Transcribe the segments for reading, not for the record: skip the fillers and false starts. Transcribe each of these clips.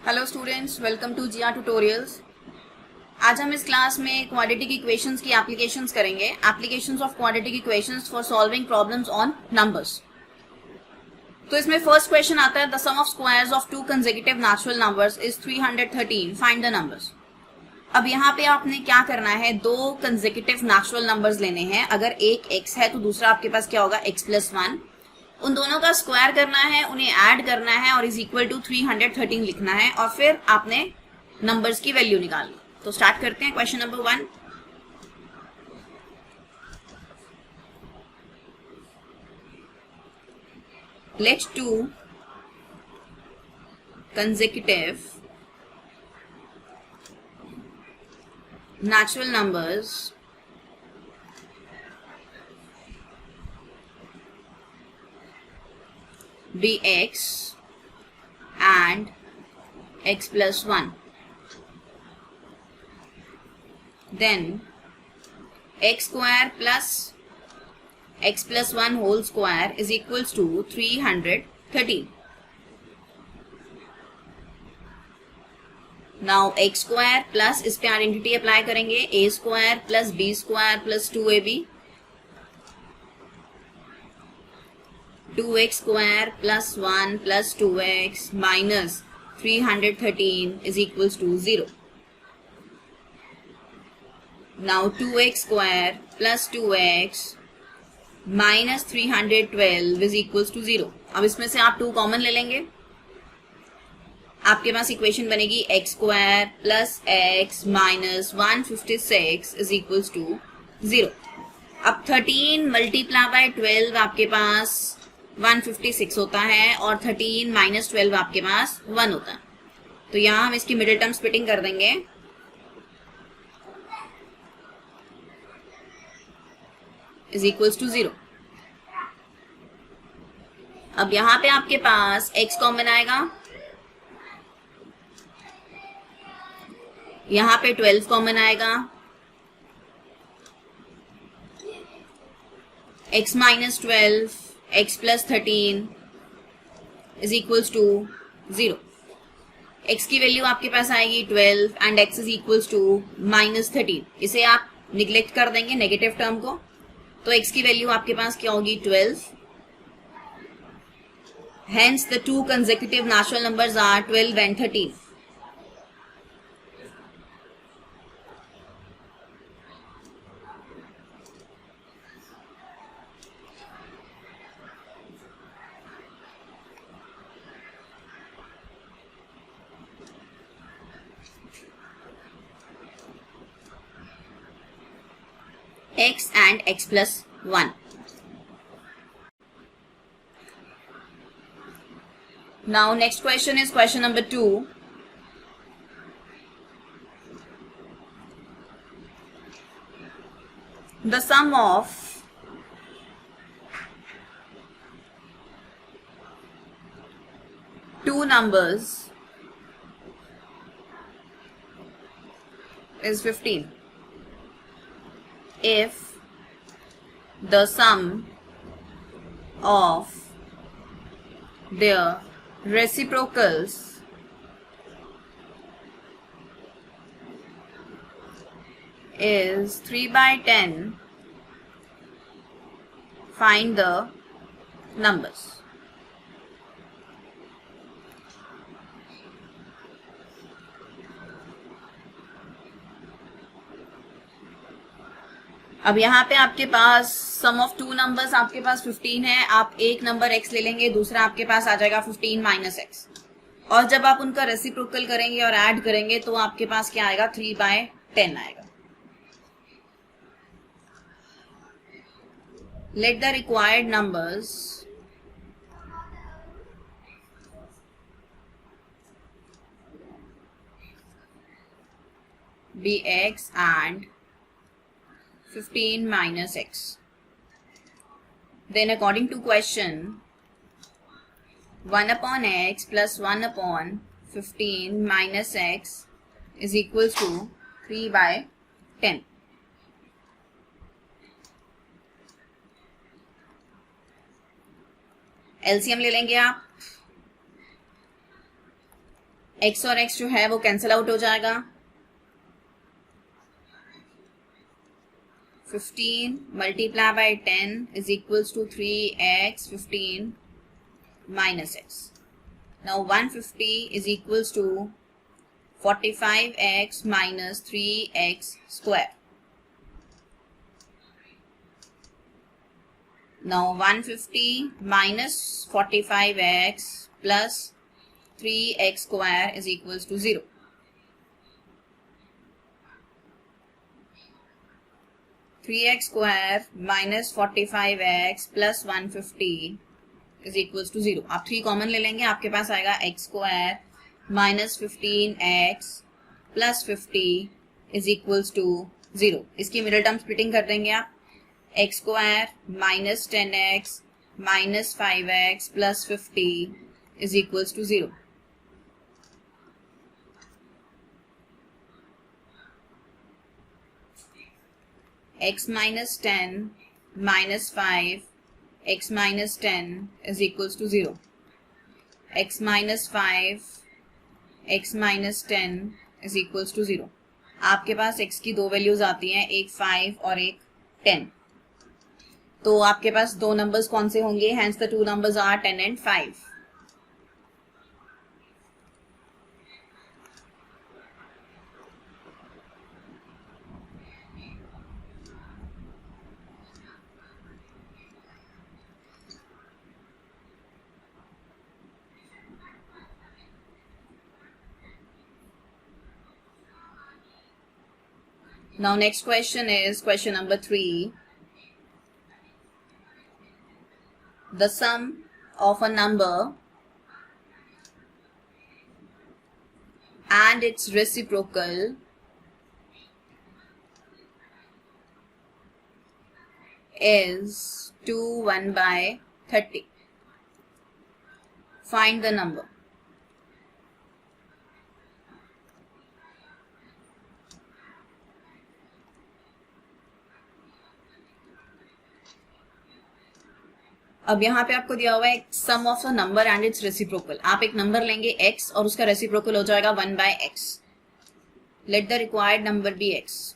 Hello students, welcome to GR tutorials. आज हम इस क्लास में क्वाड्रेटिक इक्वेशंस की एप्लीकेशंस करेंगे। Applications of quadratic equations for solving problems on numbers. तो इसमें फर्स्ट क्वेश्चन आता है, the sum of squares of two consecutive natural numbers is 313, find the numbers. अब यहाँ पे आपने क्या करना है, दो कंसेक्यूटिव नेचुरल नंबर्स लेने हैं। अगर एक x है तो दूसरा आपके पास क्या होगा, x+1। उन दोनों का स्क्वायर करना है, उन्हें ऐड करना है और इज इक्वल टू 313 लिखना है और फिर आपने नंबर्स की वैल्यू निकालनी। तो स्टार्ट करते हैं question number 1। Let two consecutive natural numbers be x and x+1. Then x square plus x+1 whole square is equals to 313. Now x square plus, इस पे आइडेंटिटी अप्लाई करेंगे, a square plus b square plus 2ab, 2x square plus 1 plus 2x minus 313 is equals to 0. Now 2x square plus 2x minus 312 is equals to 0. अब इसमें से आप 2 common ले लेंगे, आपके पास इक्वेशन बनेगी X square plus X minus 156 is equals to 0. अब 13 मल्टीप्लाई बाय 12 आपके पास 156 होता है और 13 माइनस 12 आपके पास 1 होता है। तो यहां हम इसकी मिडिल टर्म स्प्लिटिंग कर देंगे। Is equals to 0. अब यहां पे आपके पास x कॉमन आएगा, यहां पे 12 कॉमन आएगा, x minus 12 x plus 13 is equals to 0. x की वैल्यू आपके पास आएगी 12 and x is equals to minus 13. इसे आप निग्लेक्ट कर देंगे नेगेटिव टर्म को, तो x की वैल्यू आपके पास क्या होगी, 12. Hence the two consecutive natural numbers are 12 and 13. x and x+1. Now next question is question number 2. The sum of two numbers is 15. If the sum of their reciprocals is 3/10, find the numbers. अब यहाँ पे आपके पास सम of two numbers आपके पास 15 है। आप एक number x ले लेंगे, दूसरा आपके पास आ जाएगा 15 माइनस x, और जब आप उनका रेसिप्रोकल करेंगे और ऐड करेंगे तो आपके पास क्या आएगा, 3/10 आएगा. Let the required numbers be x and 15 minus x. Then according to question, 1 upon x plus 1 upon 15 minus x is equals to 3/10. LCM ले लेंगे आप, x और x जो है वो कैंसिल आउट हो जाएगा. 15 multiply by 10 is equals to 3x 15 minus x. Now 150 is equals to 45x minus 3x square. Now 150 minus 45x plus 3x square is equals to 0. Three x square minus 45x plus 150 is equals to 0. आप 3 common ले लेंगे, आपके पास आएगा x square minus 15x plus 50 is equals to 0. इसकी middle term splitting कर देंगे आप. x square minus 10x minus 5x plus 50 is equals to 0. x minus 10 minus 5 x minus 10 is equals to 0. x minus 5 x minus 10 is equals to 0. आपके पास x की दो values आती हैं, एक 5 और एक 10. तो आपके पास दो नंबर्स कौन से होंगे? Hence the two numbers are 10 and 5. Now next question is question number 3. The sum of a number and its reciprocal is 2 1 by 30. Find the number. अब यहाँ पे आपको दिया हुआ है sum of a number and its reciprocal. आप एक number लेंगे x और उसका रेसिप्रोकल हो जाएगा 1 by x. Let the required number be x.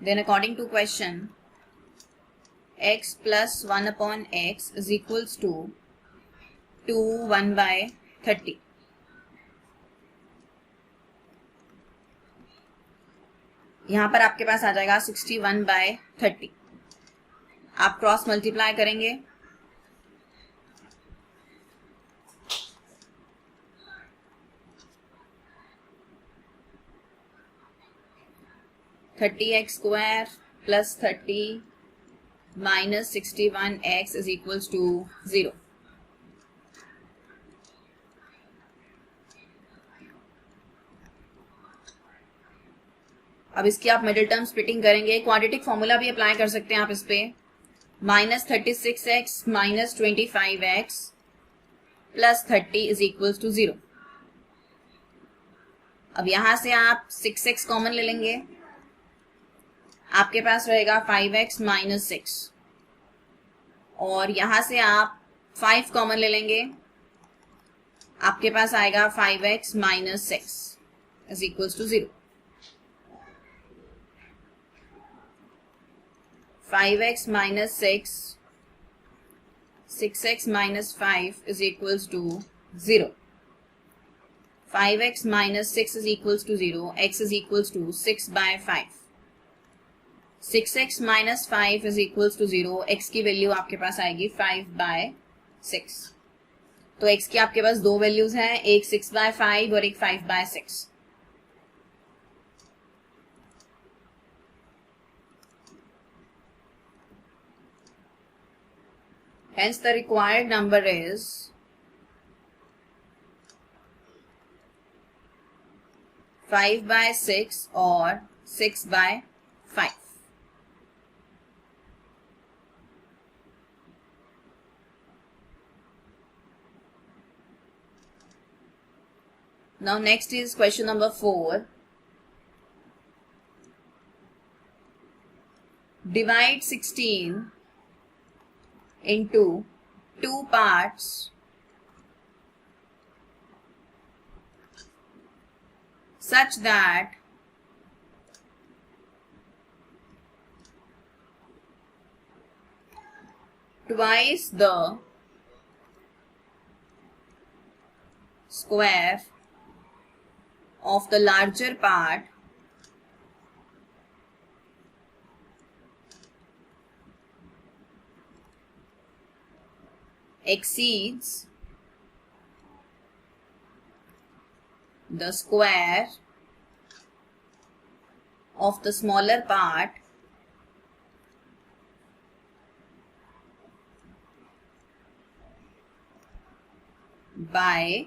Then according to question, x plus 1 upon x is equals to 2 1 by 30. यहां पर आपके पास आ जाएगा 61 by 30. आप क्रॉस मल्टीप्लाई करेंगे. Thirty x square plus 30 minus 61x is equals to 0. अब इसकी आप मिडिल टर्म स्प्लिटिंग करेंगे. क्वाड्रेटिक फॉर्मूला भी अप्लाई कर सकते हैं आप इस पे. Minus 36x minus 25x plus 30 is equals to 0. अब यहां से आप 6x कॉमन ले लेंगे. आपके पास रहेगा 5x माइनस 6 और यहां से आप 5 कॉमन ले लेंगे. आपके पास आएगा 5x minus 6 is equals to 0. 5x minus 6, 6x minus 5 is equals to 0. 5x minus 6 is equals to 0. X is equals to 6 by 5. 6x minus 5 is equals to 0. X की वैल्यू आपके पास आएगी 5 by 6. तो x की आपके पास दो values हैं, एक 6 by 5 और एक 5 by 6. Hence the required number is 5 by 6 or 6 by 5. Now next is question number 4. Divide 16 into 2 parts such that twice the square of the larger part exceeds the square of the smaller part by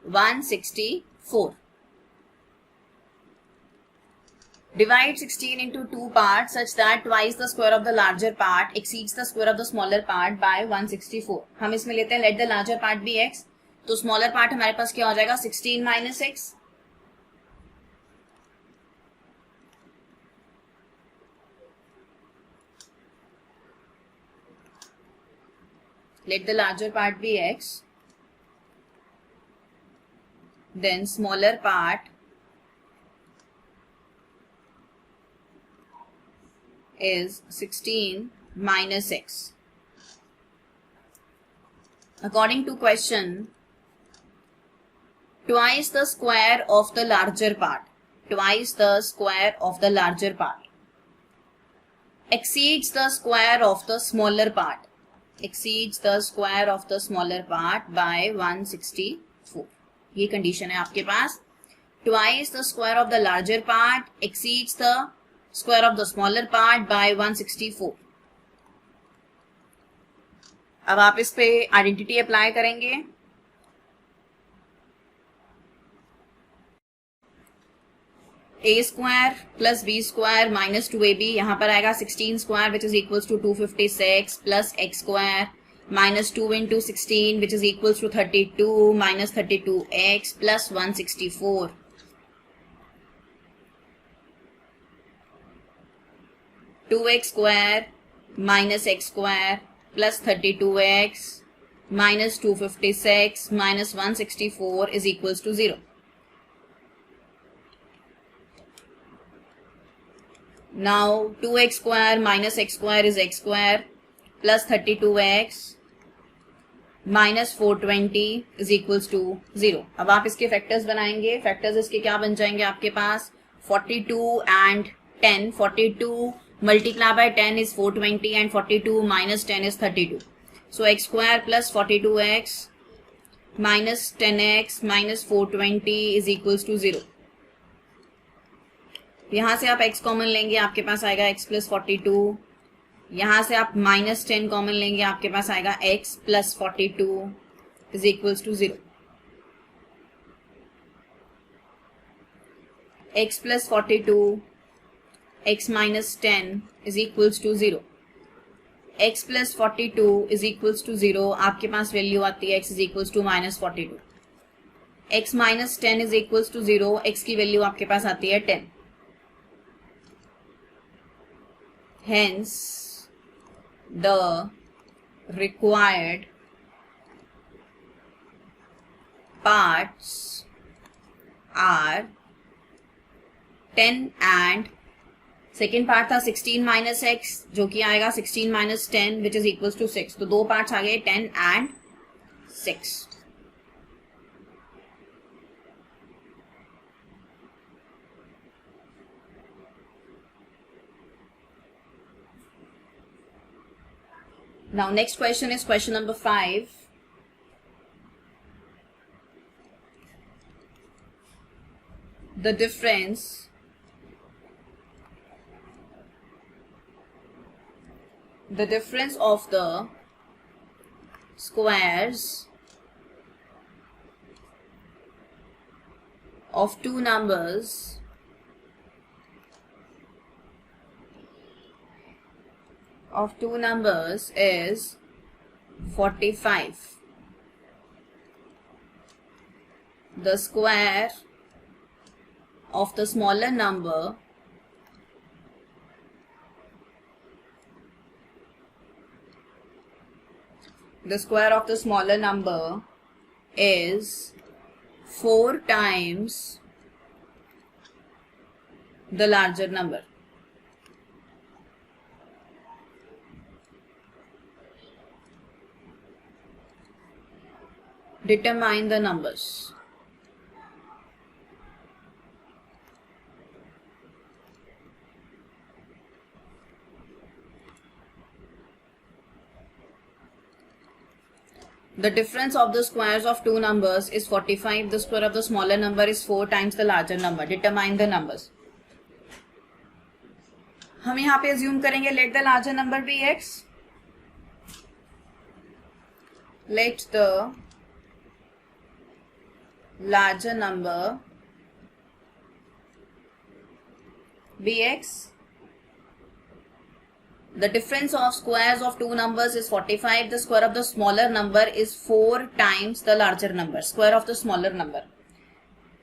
164. Divide 16 into 2 parts such that twice the square of the larger part exceeds the square of the smaller part by 164. हम इसमें लेते हैं let the larger part be x, तो smaller part हमारे पास क्या हो जाएगा 16 minus x. Let the larger part be x, then smaller part is 16 minus x. According to question, twice the square of the larger part, twice the square of the larger part exceeds the square of the smaller part, exceeds the square of the smaller part by 164. ये condition है आपके पास. Twice the square of the larger part exceeds the square of the smaller part by 164. अब आप इस पे identity apply करेंगे. a square plus b square minus 2ab, यहां पर आएगा 16 square which is equals to 256 plus x square minus 2 into 16 which is equals to 32 minus 32x plus 164. Two x square minus x square plus 32x minus 256 minus 164 is equals to 0. Now 2x square minus x square is x square plus 32x minus 420 is equals to 0. अब आप इसके factors बनाएंगे. Factors इसके क्या बन जाएंगे आपके पास 42 and 10. 42 multiply by 10 is 420 and 42 minus 10 is 32. So x square plus 42x minus 10x minus 420 is equals to 0. यहां से आप x कॉमन लेंगे, आपके पास आएगा x प्लस 42. यहां से आप माइनस 10 कॉमन लेंगे, आपके पास आएगा x plus 42 is equals to 0. x plus 42 x minus 10 is equals to 0. x plus 42 is equals to 0. आपके पास वैल्यू आती है x is equals to minus 42. x minus 10 is equals to 0. x की value आपके पास आती है 10. Hence, the required parts are 10 and second part था 16 माइनस x जो कि आएगा 16 माइनस 10 विच इज इक्वल्स टू 6. तो दो पार्ट्स आ गए 10 and 6. Now next question is question number 5. The difference of the squares of two numbers is 45. The square of the smaller number the square of the smaller number is 4 times the larger number. Determine the numbers. The difference of the squares of two numbers is 45. The square of the smaller number is 4 times the larger number. Determine the numbers. हम यहाँ पे assume करेंगे let the larger number be x. Let the larger number be x. The difference of squares of two numbers is 45. The square of the smaller number is 4 times the larger number. Square of the smaller number.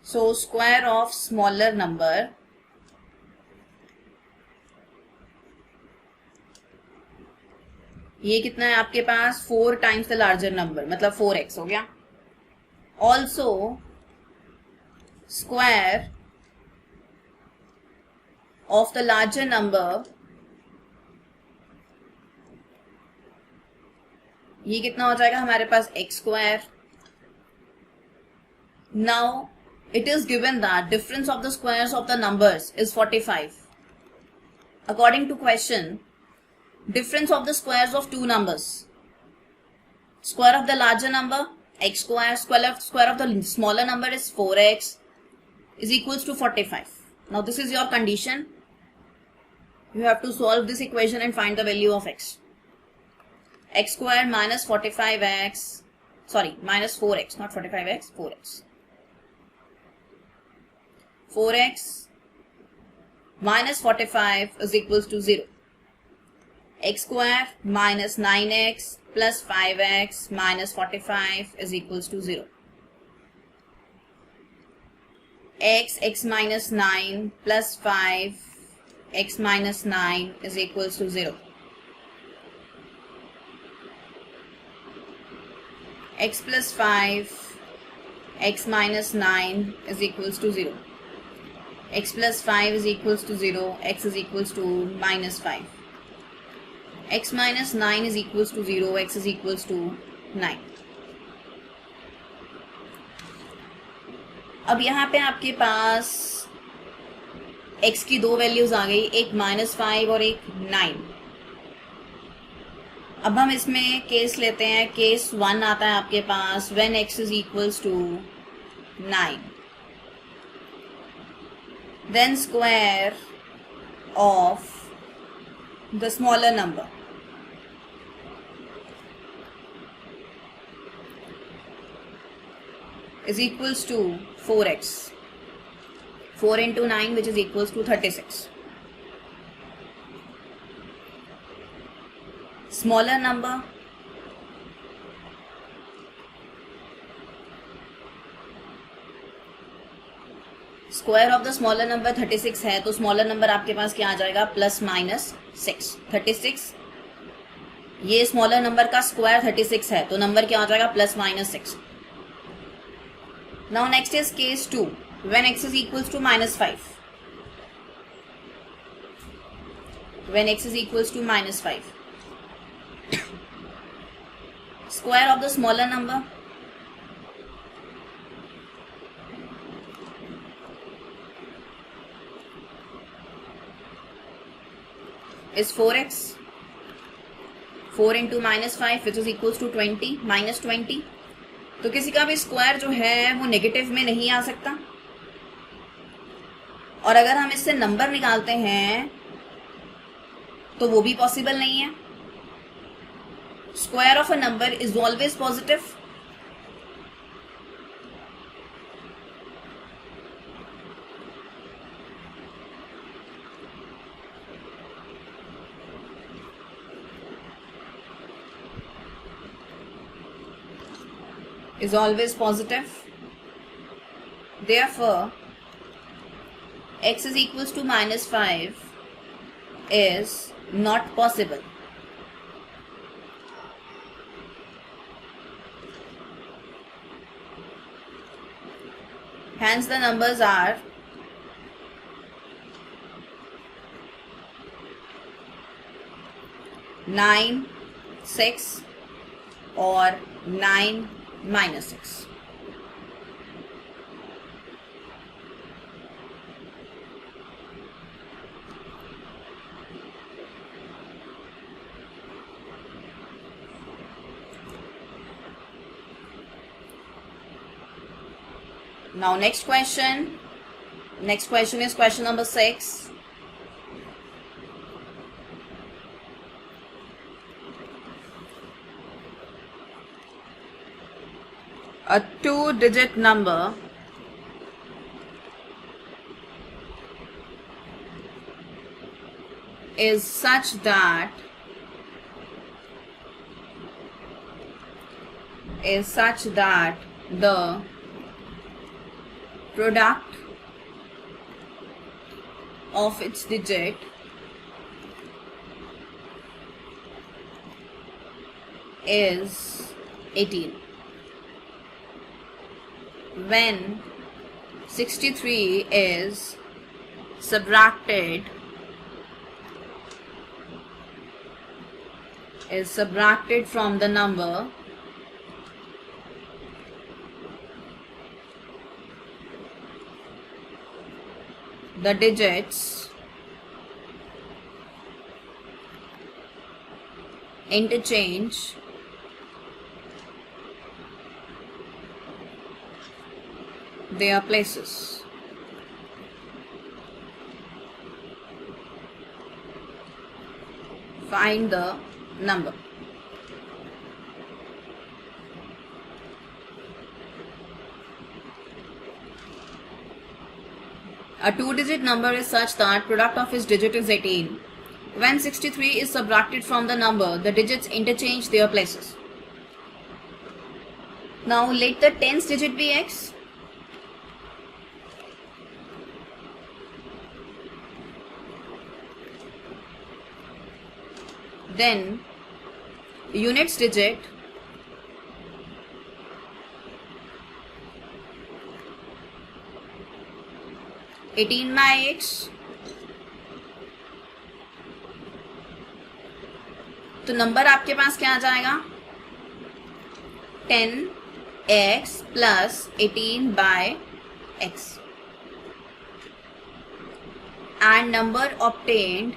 So square of smaller number ये कितना है आपके पास 4 times the larger number मतलब 4x हो गया. Also square of the larger number ये कितना हो जाएगा हमारे पास x square. Now it is given that difference of the squares of the numbers is 45. According to question, difference of the squares of two numbers. Square of the larger number x square, square of the smaller number is 4x is equals to 45. Now this is your condition. You have to solve this equation and find the value of x. X square minus 45x, sorry, minus 4x, not 45x, 4x. 4x minus 45 is equals to 0. X square minus 9x plus 5x minus 45 is equals to 0. X minus 9 plus 5, x minus 9 is equals to 0. X plus 5, x minus 9 is equals to 0. X plus 5 is equals to 0, x is equals to minus 5. X minus 9 is equals to 0, x is equals to 9. अब यहाँ पे आपके पास x की दो values आ गई, एक -5 और एक 9. अब हम इसमें केस लेते हैं. केस 1 आता है आपके पास when x is equals to 9. Then square of the smaller number is equals to 4x. 4 into 9 which is equals to 36. Smaller number square of the smaller number 36 है तो स्मॉलर नंबर आपके पास क्या आ जाएगा प्लस माइनस 6. 36 ये smaller number का square 36 है तो नंबर क्या आ जाएगा plus minus 6. Now next is case 2 when x is equals to -5. When x is equals to -5 square of the smaller number is 4x. 4 into -5 which is equals to 20, -20. तो किसी का भी स्क्वायर जो है वो नेगेटिव में नहीं आ सकता. और अगर हम इससे नंबर निकालते हैं तो वो भी पॉसिबल नहीं है. Square of a number is always positive. is always positive. Therefore, x is equals to -5 is not possible. Hence the numbers are 9, 6 or 9 minus 6. Now next question. Next question is question number 6. A 2-digit number is such that the product of its digit is 18. When 63 is subtracted from the number, the digits interchange their places. Find the number. A 2-digit number is such that product of its digit is 18. When 63 is subtracted from the number, the digits interchange their places. Now let the tens digit be x. Then units digit (18 by x). तो number आपके पास क्या आ जाएगा? 10x plus 18 by x, and number obtained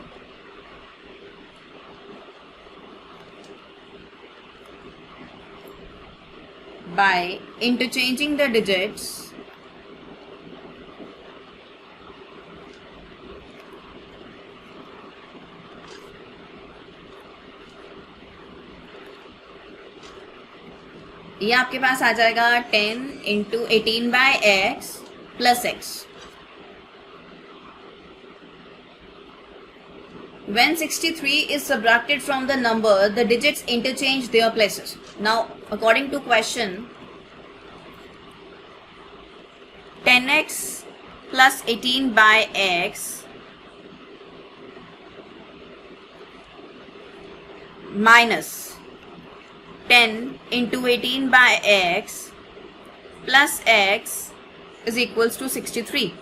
by interchanging the digits ये आपके पास आ जाएगा 10 into 18 by x plus x. When 63 is subtracted from the number, the digits interchange their places. Now, according to question, 10x plus 18 by x minus 10 into 18 by x plus x is equals to 63.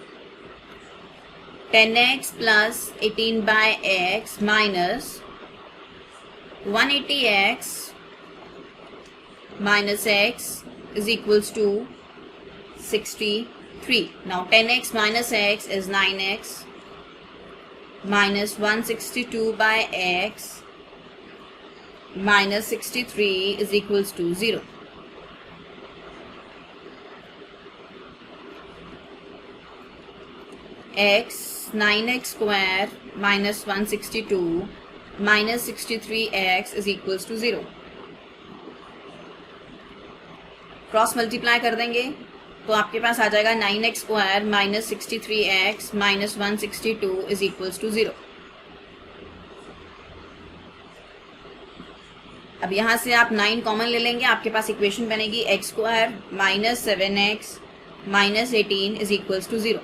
10x plus 18 by x minus 180x minus x is equals to 63. Now 10x minus x is 9x minus 162 by x minus 63 is equals to 0. X 9x square minus 162 minus 63x is equals to 0. Cross multiply कर देंगे तो आपके पास आ जाएगा 9x square minus 63x minus 162 is equals to 0. अब यहाँ से आप 9 कॉमन ले लेंगे, आपके पास इक्वेशन बनेगी x square minus 7x minus 18 is equals to 0.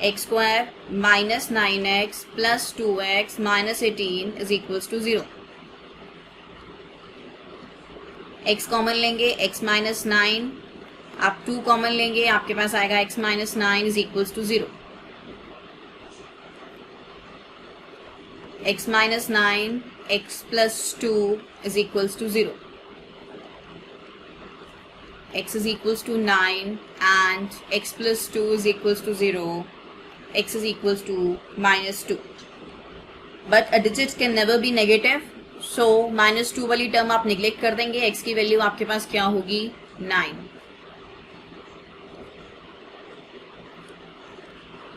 X square minus 9x plus 2x minus 18 is equals to 0. x common लेंगे, x माइनस 9 आप 2 कॉमन लेंगे, आपके पास आएगा x minus 9 is equals to 0. x minus 9, x plus 2 is equals to 0. X is equals to 9 and x plus 2 is equals to 0. X is equals to minus 2. But a digit can never be negative. So minus 2 वाली term आप neglect कर देंगे. x की value आपके पास क्या होगी? 9.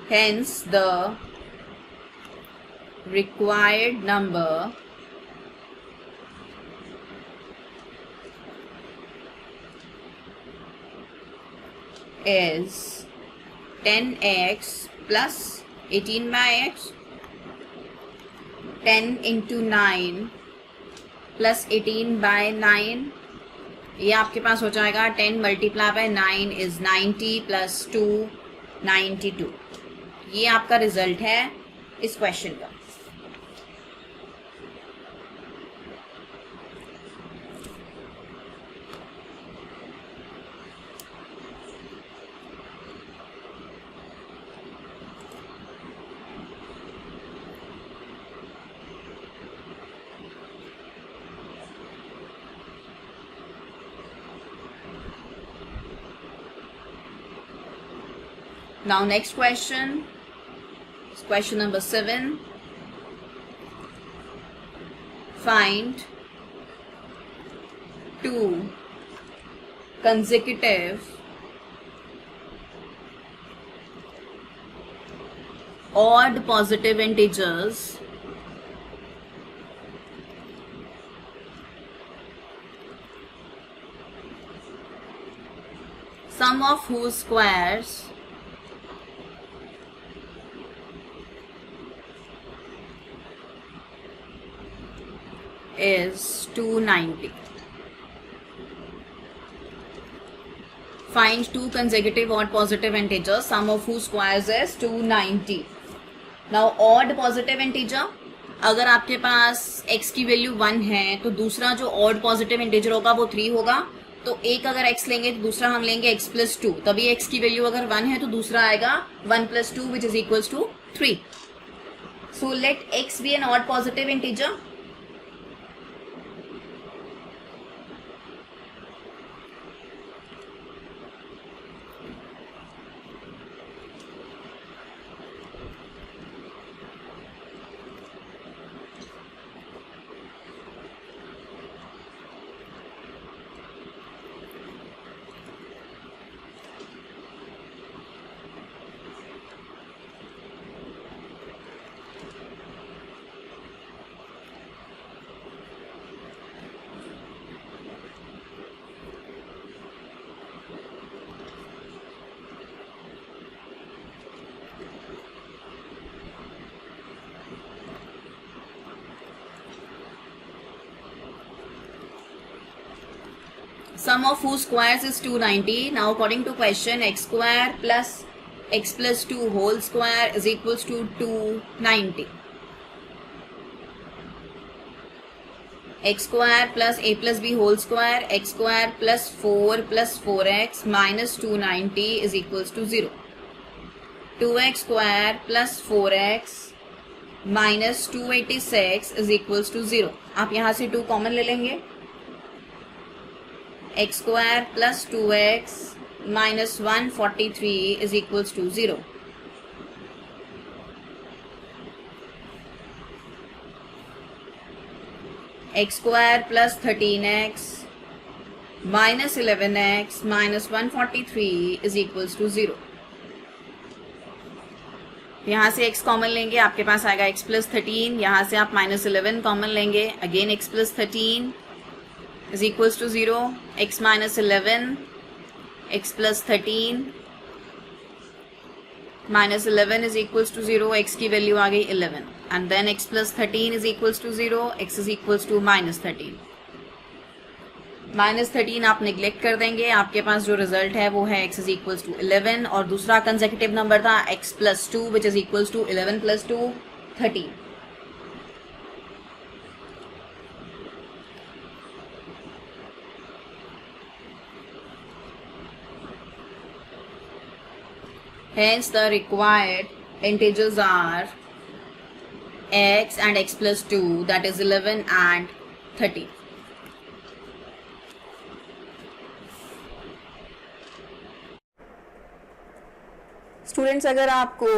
Hence the required number is 10x plus 18 by x, 10 into 9 plus 18 by 9. ये आपके पास हो जाएगा 10 मल्टीप्लाई बाय 9 इज 90 प्लस 2 92. ये आपका रिजल्ट है इस क्वेश्चन का. Now next question, question number 7. Find 2 consecutive odd positive integers sum of whose squares is 290. Find 2 consecutive odd positive integers, sum of whose squares is 290. Now odd positive integer, अगर आपके पास x की value 1 है तो दूसरा जो odd positive integer होगा वो 3 होगा. तो एक अगर x लेंगे तो दूसरा हम लेंगे x plus 2. तभी x की वैल्यू अगर 1 है तो दूसरा आएगा 1 plus 2 which is equals to 3. So let x be an odd positive integer. Sum of whose squares is 290. Now according to question, x square plus x plus 2 whole square is equals to 290. X square plus a plus b whole square, x square plus 4 plus 4x minus 290 is equals to 0. 2x square plus 4x minus 286 is equals to 0. आप यहाँ से 2 common ले लेंगे. x square plus 2x minus 143 is equals to 0. X square plus 13x minus 11x minus 143 is equals to 0. यहाँ से x common लेंगे, आपके पास आएगा x plus 13. यहाँ से आप minus 11 कॉमन लेंगे, again x plus 13 is equals to 0. X minus 11, x plus 13 minus 11 is equals to 0. X की वैल्यू आ गई 11 and then x plus 13 is equals to 0. X is equals to minus 13. minus 13 आप neglect कर देंगे, आपके पास जो result है वो है x is equals to 11 और दूसरा कंसेक्यूटिव नंबर था x plus 2 which is equals to 11 plus 2 13. Hence the required integers are x and x plus 2, that is 11 and 30. Students, अगर आपको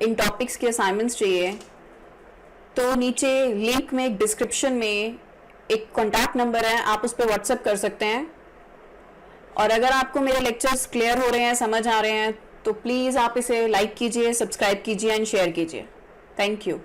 इन टॉपिक्स के असाइनमेंट्स चाहिए तो नीचे लिंक में, डिस्क्रिप्शन में एक कॉन्टैक्ट नंबर है, आप उस पर व्हाट्सएप कर सकते हैं। और अगर आपको मेरे लेक्चर्स क्लियर हो रहे हैं, समझ आ रहे हैं, तो प्लीज़ आप इसे लाइक कीजिए, सब्सक्राइब कीजिए एंड शेयर कीजिए। Thank you.